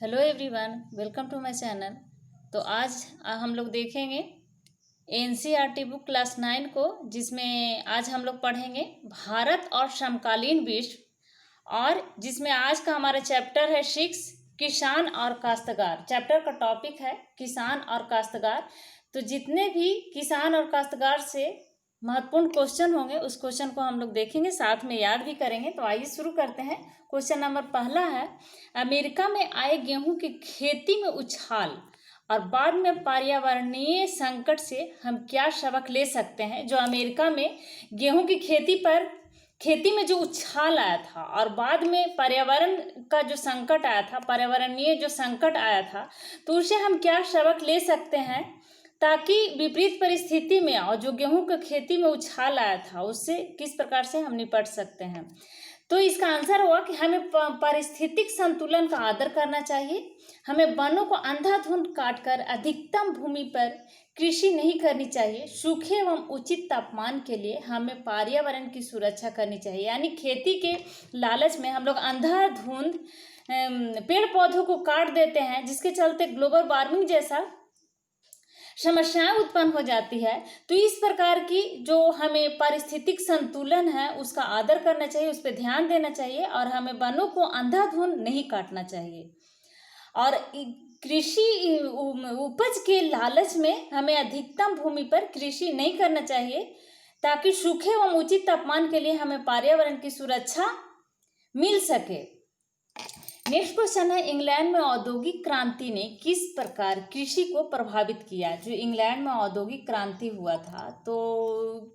Hello everyone, welcome to my channel. तो आज हम लोग देखेंगे एनसीईआरटी बुक क्लास 9 को, जिसमें आज हम लोग पढ़ेंगे भारत और समकालीन विश्व, और जिसमें आज का हमारा चैप्टर है 6 किसान और काश्तकार। चैप्टर का टॉपिक है किसान और काश्तकार। तो जितने भी किसान और काश्तकार से महत्वपूर्ण क्वेश्चन होंगे उस क्वेश्चन को हम लोग देखेंगे, साथ में याद भी करेंगे। तो आइए शुरू करते हैं। क्वेश्चन नंबर पहला है, अमेरिका में आए गेहूं की खेती में उछाल और बाद में पर्यावरणीय संकट से हम क्या सबक ले सकते हैं। जो अमेरिका में गेहूं की खेती में जो उछाल आया था और बाद में पर्यावरण का जो संकट आया था, पर्यावरणीय जो संकट आया था, तो उसे हम क्या सबक ले सकते हैं ताकि विपरीत परिस्थिति में और जो गेहूं की खेती में उछाल आया था उससे किस प्रकार से हम निपट सकते हैं। तो इसका आंसर हुआ कि हमें पारिस्थितिक संतुलन का आदर करना चाहिए। हमें वनों को अंधाधुंध काटकर अधिकतम भूमि पर कृषि नहीं करनी चाहिए। सूखे एवं उचित तापमान के लिए हमें पर्यावरण की सुरक्षा करनी चाहिए। यानी खेती के लालच में हम लोग अंधाधुंध पेड़ पौधों को काट देते हैं, जिसके चलते ग्लोबल वार्मिंग जैसा समस्याएं उत्पन्न हो जाती है। तो इस प्रकार की जो हमें पारिस्थितिक संतुलन है उसका आदर करना चाहिए, उस पर ध्यान देना चाहिए और हमें वनों को अंधाधुंध नहीं काटना चाहिए। और कृषि उपज के लालच में हमें अधिकतम भूमि पर कृषि नहीं करना चाहिए, ताकि सूखे एवं उचित तापमान के लिए हमें पर्यावरण की सुरक्षा मिल सके। नेक्स्ट क्वेश्चन है, इंग्लैंड में औद्योगिक क्रांति ने किस प्रकार कृषि को प्रभावित किया। जो इंग्लैंड में औद्योगिक क्रांति हुआ था तो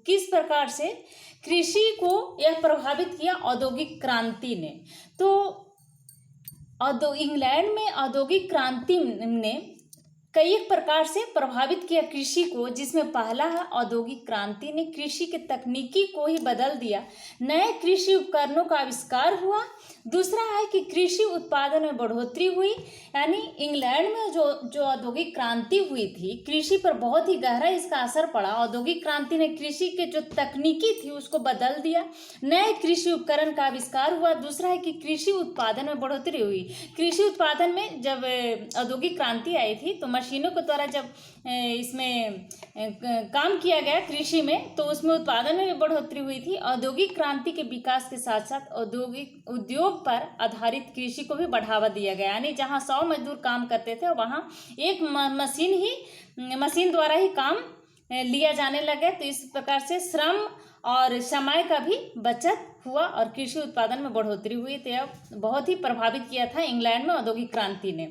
किस प्रकार से कृषि को यह प्रभावित किया औद्योगिक क्रांति ने। तो इंग्लैंड में औद्योगिक क्रांति ने कई एक प्रकार से प्रभावित किया कृषि को, जिसमें पहला है औद्योगिक क्रांति ने कृषि के तकनीकी को ही बदल दिया। नए कृषि उपकरणों का आविष्कार हुआ। दूसरा है कि कृषि उत्पादन में बढ़ोतरी हुई। यानी इंग्लैंड में जो औद्योगिक क्रांति हुई थी, कृषि पर बहुत ही गहरा इसका असर पड़ा। औद्योगिक क्रांति ने कृषि के जो तकनीकी थी उसको बदल दिया। नए कृषि उपकरण का आविष्कार हुआ। दूसरा है कि कृषि उत्पादन में बढ़ोतरी हुई। कृषि उत्पादन में जब औद्योगिक क्रांति आई थी तो मशीनों के द्वारा जब इसमें काम किया गया कृषि में, तो उसमें उत्पादन में भी बढ़ोतरी हुई थी। औद्योगिक क्रांति के विकास के साथ साथ उद्योग पर आधारित कृषि को भी बढ़ावा दिया गया। यानी जहां 100 मजदूर काम करते थे वहां एक मशीन द्वारा ही काम लिया जाने लगे। तो इस प्रकार से श्रम और समय का भी बचत हुआ और कृषि उत्पादन में बढ़ोतरी हुई। तो यह बहुत ही प्रभावित किया था इंग्लैंड में औद्योगिक क्रांति ने।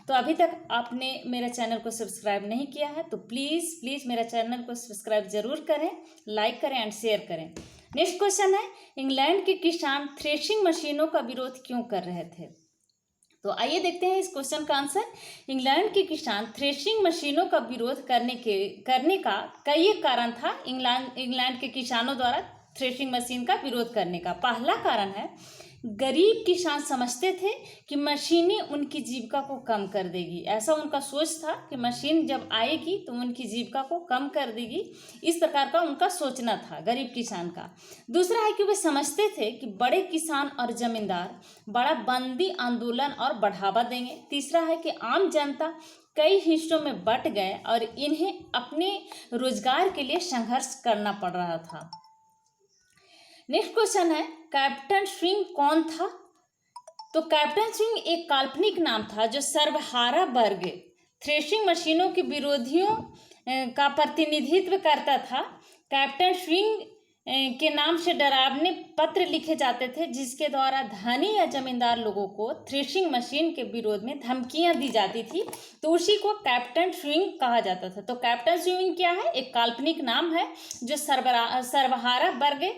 तो अभी तक आपने मेरा चैनल को सब्सक्राइब नहीं किया है तो प्लीज़ मेरा चैनल को सब्सक्राइब जरूर करें, लाइक करें एंड शेयर करें। नेक्स्ट क्वेश्चन है, इंग्लैंड के किसान थ्रेशिंग मशीनों का विरोध क्यों कर रहे थे। तो आइए देखते हैं इस क्वेश्चन का आंसर। इंग्लैंड के किसान थ्रेशिंग मशीनों का विरोध करने का कई एक कारण था। इंग्लैंड के किसानों द्वारा थ्रेशिंग मशीन का विरोध करने का पहला कारण है, गरीब किसान समझते थे कि मशीनें उनकी जीविका को कम कर देगी। ऐसा उनका सोच था कि मशीन जब आएगी तो उनकी जीविका को कम कर देगी। इस प्रकार का उनका सोचना था गरीब किसान का। दूसरा है कि वे समझते थे कि बड़े किसान और जमींदार बड़ा बंदी आंदोलन और बढ़ावा देंगे। तीसरा है कि आम जनता कई हिस्सों में बंट गए और इन्हें अपने रोजगार के लिए संघर्ष करना पड़ रहा था। नेक्स्ट क्वेश्चन है, कैप्टन स्विंग कौन था। तो कैप्टन स्विंग एक काल्पनिक नाम था जो सर्वहारा वर्ग थ्रेशिंग मशीनों के विरोधियों का प्रतिनिधित्व करता था। कैप्टन स्विंग के नाम से डरावने पत्र लिखे जाते थे, जिसके द्वारा धनी या जमींदार लोगों को थ्रेशिंग मशीन के विरोध में धमकियां दी जाती थी। तो उसी को कैप्टन स्विंग कहा जाता था। तो कैप्टन स्विंग क्या है, एक काल्पनिक नाम है जो सर्वहारा वर्ग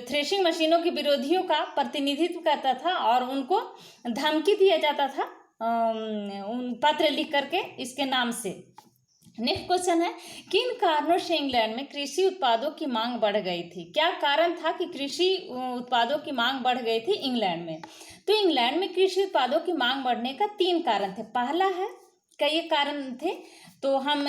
थ्रेशिंग मशीनों के विरोधियों का प्रतिनिधित्व करता था और उनको धमकी दिया जाता था उन पत्र लिख करके इसके नाम से। नेक्स्ट क्वेश्चन है, किन कारणों से इंग्लैंड में कृषि उत्पादों की मांग बढ़ गई थी। क्या कारण था कि कृषि उत्पादों की मांग बढ़ गई थी इंग्लैंड में। तो इंग्लैंड में कृषि उत्पादों की मांग बढ़ने का 3 कारण थे। पहला है कई कारण थे। तो हम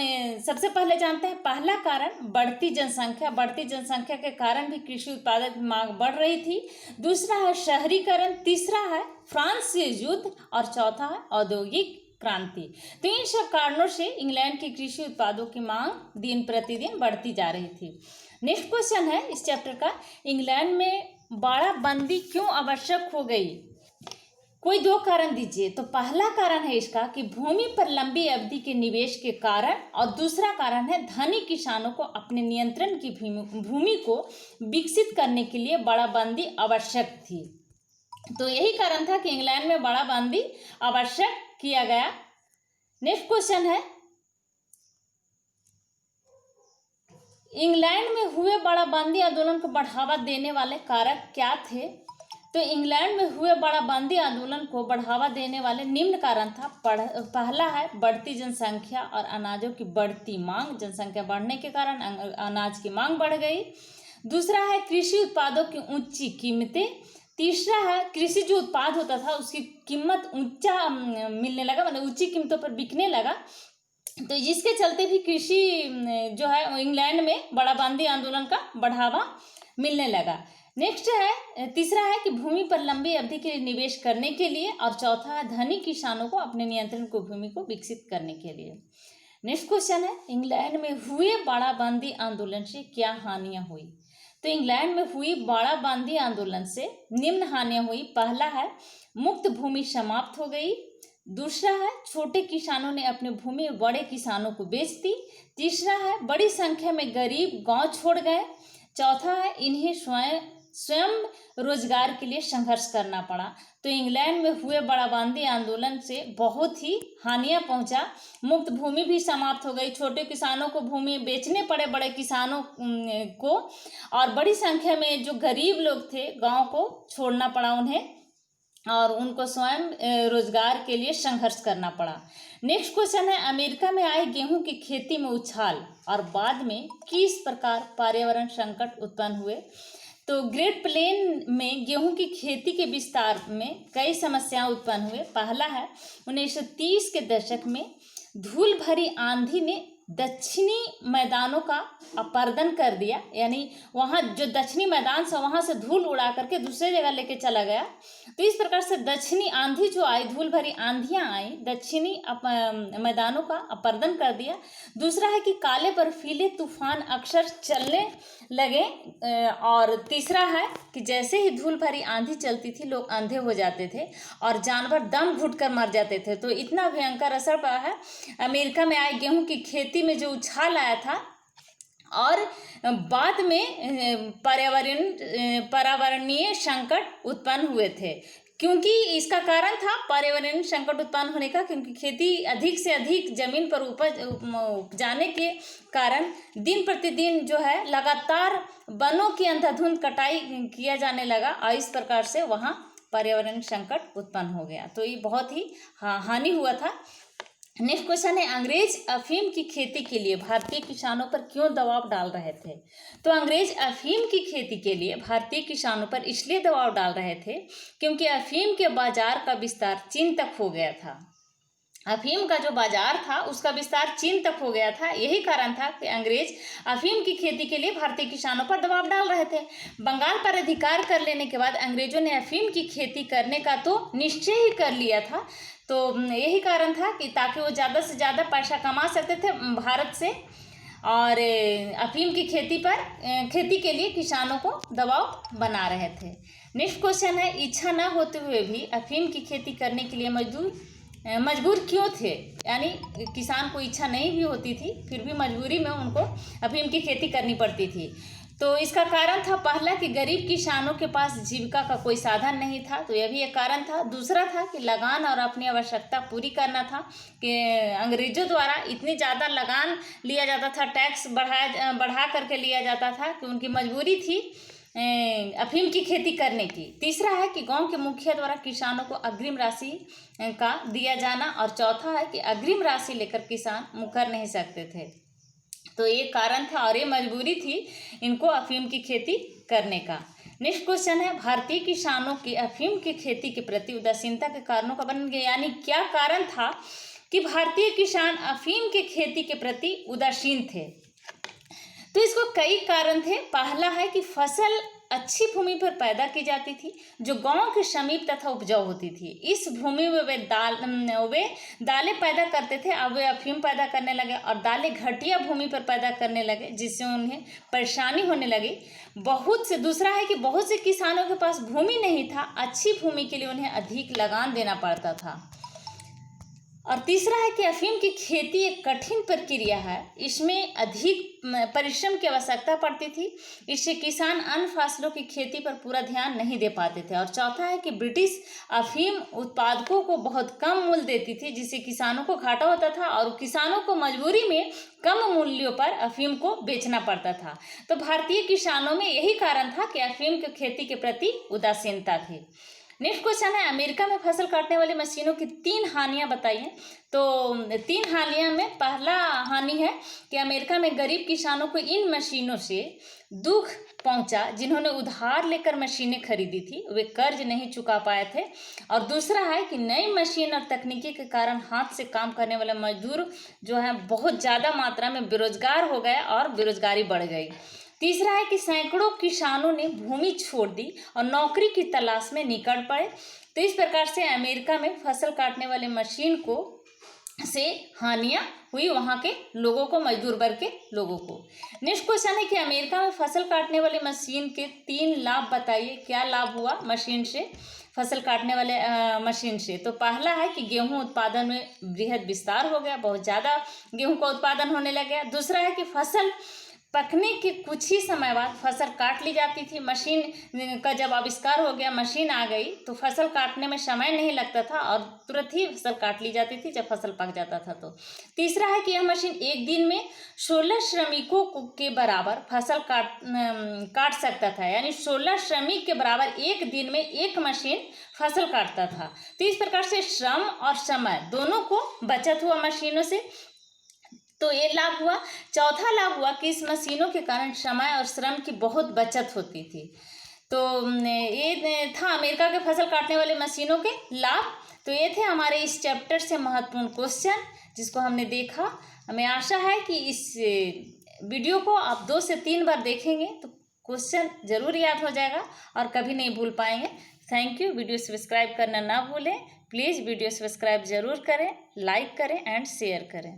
सबसे पहले जानते हैं पहला कारण बढ़ती जनसंख्या। बढ़ती जनसंख्या के कारण भी कृषि उत्पादन की मांग बढ़ रही थी। दूसरा है शहरीकरण, तीसरा है फ्रांस से युद्ध और चौथा है औद्योगिक क्रांति। तो इन सब कारणों से इंग्लैंड की कृषि उत्पादों की मांग दिन प्रतिदिन बढ़ती जा रही थी। नेक्स्ट क्वेश्चन है इस चैप्टर का, इंग्लैंड में बाड़ाबंदी क्यों आवश्यक हो गई? कोई दो कारण दीजिए। तो पहला कारण है इसका कि भूमि पर लंबी अवधि के निवेश के कारण, और दूसरा कारण है धनी किसानों को अपने नियंत्रण की भूमि को विकसित करने के लिए बाड़ाबंदी आवश्यक थी। तो यही कारण था कि इंग्लैंड में बाड़ाबंदी आवश्यक किया गया। नेक्स्ट क्वेश्चन है, इंग्लैंड में हुए बाड़ाबंदी आंदोलन को बढ़ावा देने वाले कारक क्या थे? तो इंग्लैंड में हुए बाड़ाबंदी आंदोलन को बढ़ावा देने वाले निम्न कारण था। पहला है बढ़ती जनसंख्या और अनाजों की बढ़ती मांग। जनसंख्या बढ़ने के कारण अनाज की मांग बढ़ गई। दूसरा है कृषि उत्पादों की ऊंची कीमतें। तीसरा है कृषि जो उत्पाद होता था उसकी कीमत ऊंचा मिलने लगा, मतलब ऊंची कीमतों पर बिकने लगा। तो जिसके चलते भी कृषि जो है इंग्लैंड में बाड़ाबंदी आंदोलन का बढ़ावा मिलने लगा। नेक्स्ट है, तीसरा है कि भूमि पर लंबी अवधि के लिए निवेश करने के लिए, और चौथा है धनी किसानों को अपने नियंत्रण को भूमि को विकसित करने के लिए। नेक्स्ट क्वेश्चन है, इंग्लैंड में हुए बाड़ाबंदी आंदोलन से क्या हानियां हुई? तो इंग्लैंड में हुई बाड़ाबंदी आंदोलन से निम्न हानियां हुई। पहला है मुक्त भूमि समाप्त हो गई। दूसरा है छोटे किसानों ने अपनी भूमि बड़े किसानों को बेच दी। तीसरा है बड़ी संख्या में गरीब गांव छोड़ गए। चौथा है इन्हें स्वयं रोजगार के लिए संघर्ष करना पड़ा। तो इंग्लैंड में हुए बाड़ाबंदी आंदोलन से बहुत ही हानियां पहुंचा। मुक्त भूमि भी समाप्त हो गई, छोटे किसानों को भूमि बेचने पड़े बड़े किसानों को, और बड़ी संख्या में जो गरीब लोग थे गांव को छोड़ना पड़ा उन्हें, और उनको स्वयं रोजगार के लिए संघर्ष करना पड़ा। नेक्स्ट क्वेश्चन है, अमेरिका में आए गेहूं की खेती में उछाल और बाद में किस प्रकार पर्यावरण संकट उत्पन्न हुए? तो ग्रेट प्लेन में गेहूं की खेती के विस्तार में कई समस्याएं उत्पन्न हुए। पहला है 1930 के दशक में धूल भरी आंधी ने दक्षिणी मैदानों का अपरदन कर दिया, यानी वहाँ जो दक्षिणी मैदान से वहाँ से धूल उड़ा करके दूसरे जगह लेके चला गया। तो इस प्रकार से दक्षिणी आंधी जो आई, धूल भरी आंधियाँ आई, दक्षिणी मैदानों का अपरदन कर दिया। दूसरा है कि काले बर्फीले तूफान अक्सर चलने लगे। और तीसरा है कि जैसे ही धूल भरी आंधी चलती थी लोग अंधे हो जाते थे और जानवर दम घुटकर मर जाते थे। तो इतना भयंकर असर पड़ा है। अमेरिका में आए गेहूं की खेती में जो उछाल आया था, और बाद में पर्यावरणीय संकट उत्पन्न हुए थे, क्योंकि इसका कारण था पर्यावरणीय संकट उत्पन्न होने का, क्योंकि खेती अधिक से अधिक जमीन पर उपजाने के कारण दिन प्रतिदिन जो है लगातार वनों की अंधाधुंध कटाई किया जाने लगा, और इस प्रकार से वहाँ पर्यावरण संकट उत्पन्न हो गया। तो ये बहुत ही हानि हुआ था। नेक्स्ट क्वेश्चन है, अंग्रेज अफीम की खेती के लिए भारतीय किसानों पर क्यों दबाव डाल रहे थे? तो अंग्रेज अफीम की खेती के लिए भारतीय किसानों पर इसलिए दबाव डाल रहे थे क्योंकि अफीम के बाजार का विस्तार चीन तक हो गया था। अफीम का जो बाजार था उसका विस्तार चीन तक हो गया था। यही कारण था कि अंग्रेज अफीम की खेती के लिए भारतीय किसानों पर दबाव डाल रहे थे। बंगाल पर अधिकार कर लेने के बाद अंग्रेजों ने अफीम की खेती करने का तो निश्चय ही कर लिया था। तो यही कारण था कि ताकि वो ज़्यादा से ज़्यादा पैसा कमा सकते थे भारत से, और अफीम की खेती के लिए किसानों को दबाव बना रहे थे। नेक्स्ट क्वेश्चन है, इच्छा न होते हुए भी अफीम की खेती करने के लिए मजबूर क्यों थे? यानी किसान को इच्छा नहीं भी होती थी, फिर भी मजबूरी में उनको अफीम की खेती करनी पड़ती थी। तो इसका कारण था पहला कि गरीब किसानों के पास जीविका का कोई साधन नहीं था, तो यह भी एक कारण था। दूसरा था कि लगान और अपनी आवश्यकता पूरी करना था, कि अंग्रेजों द्वारा इतनी ज़्यादा लगान लिया जाता था, टैक्स बढ़ा करके लिया जाता था कि उनकी मजबूरी थी अफीम की खेती करने की। तीसरा है कि गांव के मुखिया द्वारा किसानों को अग्रिम राशि का दिया जाना, और चौथा है कि अग्रिम राशि लेकर किसान मुकर नहीं सकते थे। तो ये कारण था और ये मजबूरी थी इनको अफीम की खेती करने का। नेक्स्ट क्वेश्चन है, भारतीय किसानों की अफीम की खेती के प्रति उदासीनता के कारणों का वर्णन किया, यानी क्या कारण था कि भारतीय किसान अफीम की खेती के प्रति उदासीन थे। तो इसको कई कारण थे। पहला है कि फसल अच्छी भूमि पर पैदा की जाती थी जो गांव के समीप तथा उपजाऊ होती थी। इस भूमि में वे दालें पैदा करते थे। अब वे अफीम पैदा करने लगे और दालें घटिया भूमि पर पैदा करने लगे, जिससे उन्हें परेशानी होने लगी। दूसरा है कि बहुत से किसानों के पास भूमि नहीं था। अच्छी भूमि के लिए उन्हें अधिक लगान देना पड़ता था। और तीसरा है कि अफीम की खेती एक कठिन प्रक्रिया है, इसमें अधिक परिश्रम की आवश्यकता पड़ती थी। इससे किसान अन्य फसलों की खेती पर पूरा ध्यान नहीं दे पाते थे। और चौथा है कि ब्रिटिश अफीम उत्पादकों को बहुत कम मूल्य देती थी, जिससे किसानों को घाटा होता था और किसानों को मजबूरी में कम मूल्यों पर अफीम को बेचना पड़ता था। तो भारतीय किसानों में यही कारण था कि अफीम की खेती के प्रति उदासीनता थी। नेक्स्ट क्वेश्चन है, अमेरिका में फसल काटने वाली मशीनों की 3 हानियां बताइए। तो 3 हानियां में पहला हानि है कि अमेरिका में गरीब किसानों को इन मशीनों से दुख पहुंचा जिन्होंने उधार लेकर मशीनें खरीदी थी, वे कर्ज नहीं चुका पाए थे। और दूसरा है कि नई मशीन और तकनीकी के कारण हाथ से काम करने वाले मजदूर जो है बहुत ज़्यादा मात्रा में बेरोजगार हो गए और बेरोजगारी बढ़ गई। तीसरा है कि सैकड़ों किसानों ने भूमि छोड़ दी और नौकरी की तलाश में निकल पड़े। तो इस प्रकार से अमेरिका में फसल काटने वाले मशीन को से हानियां हुई वहां के लोगों को, मजदूर वर्ग के लोगों को। नेक्स्ट क्वेश्चन है कि अमेरिका में फसल काटने वाली मशीन के 3 लाभ बताइए। क्या लाभ हुआ मशीन से, फसल काटने वाले मशीन से? तो पहला है कि गेहूं उत्पादन में बृहद विस्तार हो गया, बहुत ज़्यादा गेहूं का उत्पादन होने लग गया। दूसरा है कि फसल पकने के कुछ ही समय बाद फसल काट ली जाती थी। मशीन का जब आविष्कार हो गया, मशीन आ गई, तो फसल काटने में समय नहीं लगता था और तुरंत ही फसल काट ली जाती थी जब फसल पक जाता था। तो तीसरा है कि यह मशीन एक दिन में 16 श्रमिकों के बराबर फसल काट सकता था, यानी 16 श्रमिक के बराबर एक दिन में एक मशीन फसल काटता था। तो इस प्रकार से श्रम और समय दोनों को बचत हुआ मशीनों से। तो ये लाभ हुआ। चौथा लाभ हुआ कि इस मशीनों के कारण समय और श्रम की बहुत बचत होती थी। तो ये था अमेरिका के फसल काटने वाले मशीनों के लाभ। तो ये थे हमारे इस चैप्टर से महत्वपूर्ण क्वेश्चन जिसको हमने देखा। हमें आशा है कि इस वीडियो को आप 2 से 3 बार देखेंगे तो क्वेश्चन जरूर याद हो जाएगा और कभी नहीं भूल पाएंगे। Thank you. वीडियो सब्सक्राइब करना ना भूलें। प्लीज़ वीडियो सब्सक्राइब जरूर करें, लाइक करें एंड शेयर करें।